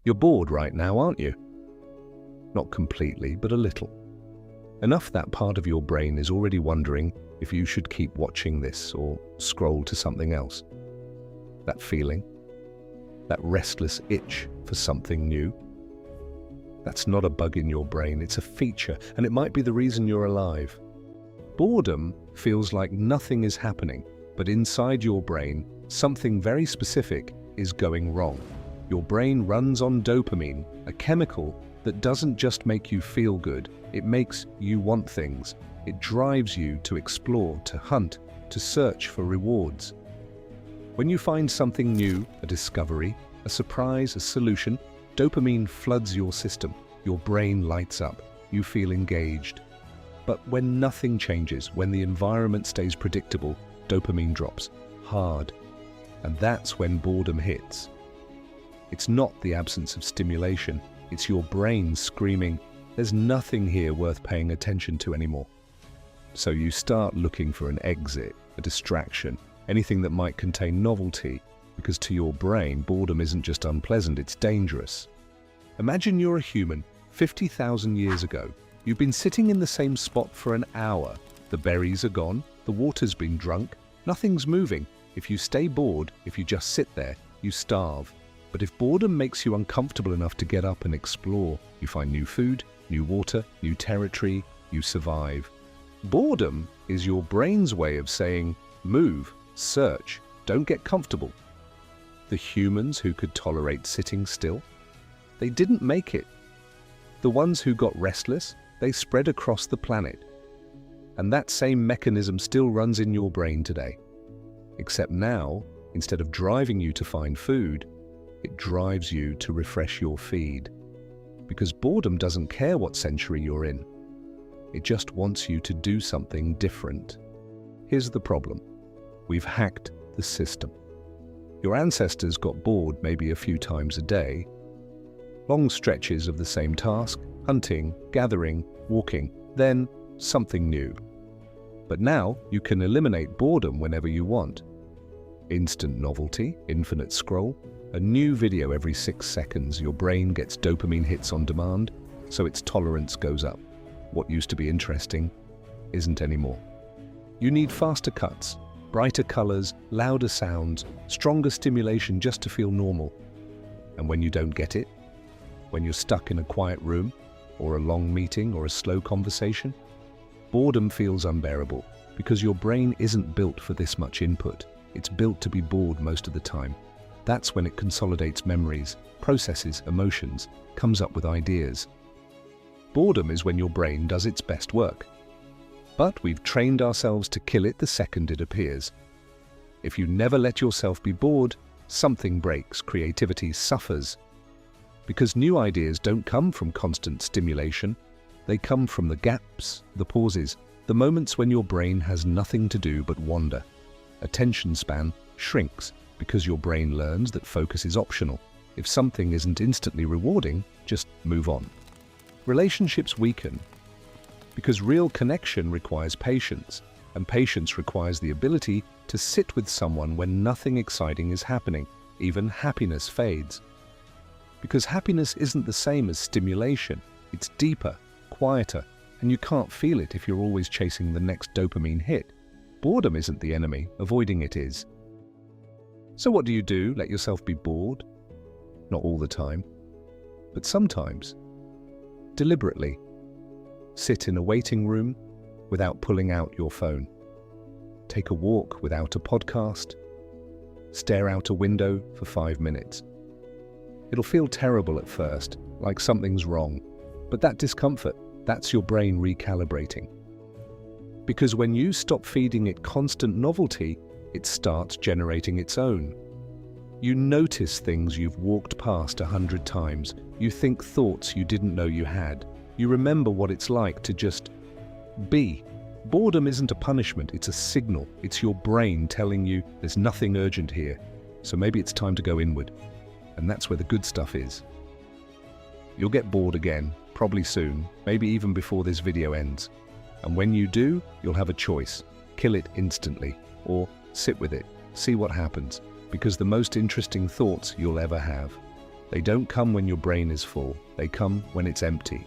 You're bored right now, aren't you? Not completely, but a little. Enough that part of your brain is already wondering if you should keep watching this or scroll to something else. That feeling, that restless itch for something new. That's not a bug in your brain, it's a feature, and it might be the reason you're alive. Boredom feels like nothing is happening, but inside your brain, something very specific is going wrong. Your brain runs on dopamine, a chemical that doesn't just make you feel good, it makes you want things. It drives you to explore, to hunt, to search for rewards. When you find something new, a discovery, a surprise, a solution, dopamine floods your system. Your brain lights up. You feel engaged. But when nothing changes, when the environment stays predictable, dopamine drops hard. And that's when boredom hits. It's not the absence of stimulation. It's your brain screaming, "There's nothing here worth paying attention to anymore." So you start looking for an exit, a distraction, anything that might contain novelty, because to your brain, boredom isn't just unpleasant, it's dangerous. Imagine you're a human, 50,000 years ago. You've been sitting in the same spot for an hour. The berries are gone, the water's been drunk, nothing's moving. If you stay bored, if you just sit there, you starve. But if boredom makes you uncomfortable enough to get up and explore, you find new food, new water, new territory, you survive. Boredom is your brain's way of saying, move, search, don't get comfortable. The humans who could tolerate sitting still, they didn't make it. The ones who got restless, they spread across the planet. And that same mechanism still runs in your brain today. Except now, instead of driving you to find food, it drives you to refresh your feed. Because boredom doesn't care what century you're in. It just wants you to do something different. Here's the problem. We've hacked the system. Your ancestors got bored maybe a few times a day. Long stretches of the same task, hunting, gathering, walking, then something new. But now you can eliminate boredom whenever you want. Instant novelty, infinite scroll, a new video every 6 seconds. Your brain gets dopamine hits on demand, so its tolerance goes up. What used to be interesting isn't anymore. You need faster cuts, brighter colors, louder sounds, stronger stimulation just to feel normal. And when you don't get it, when you're stuck in a quiet room, or a long meeting, or a slow conversation, boredom feels unbearable because your brain isn't built for this much input. It's built to be bored most of the time. That's when it consolidates memories, processes emotions, comes up with ideas. Boredom is when your brain does its best work. But we've trained ourselves to kill it the second it appears. If you never let yourself be bored, something breaks, creativity suffers. Because new ideas don't come from constant stimulation, they come from the gaps, the pauses, the moments when your brain has nothing to do but wander. Attention span shrinks because your brain learns that focus is optional. If something isn't instantly rewarding, just move on. Relationships weaken because real connection requires patience, and patience requires the ability to sit with someone when nothing exciting is happening. Even happiness fades. Because happiness isn't the same as stimulation. It's deeper, quieter, and you can't feel it if you're always chasing the next dopamine hit. Boredom isn't the enemy, avoiding it is. So what do? Let yourself be bored? Not all the time, but sometimes. Deliberately. Sit in a waiting room without pulling out your phone. Take a walk without a podcast. Stare out a window for 5 minutes. It'll feel terrible at first, like something's wrong, but that discomfort, that's your brain recalibrating. Because when you stop feeding it constant novelty, it starts generating its own. You notice things you've walked past 100 times. You think thoughts you didn't know you had. You remember what it's like to just be. Boredom isn't a punishment, it's a signal. It's your brain telling you there's nothing urgent here, so maybe it's time to go inward. And that's where the good stuff is. You'll get bored again, probably soon, maybe even before this video ends. And when you do, you'll have a choice. Kill it instantly, or sit with it, see what happens, because the most interesting thoughts you'll ever have They don't come when your brain is full, they come when it's empty.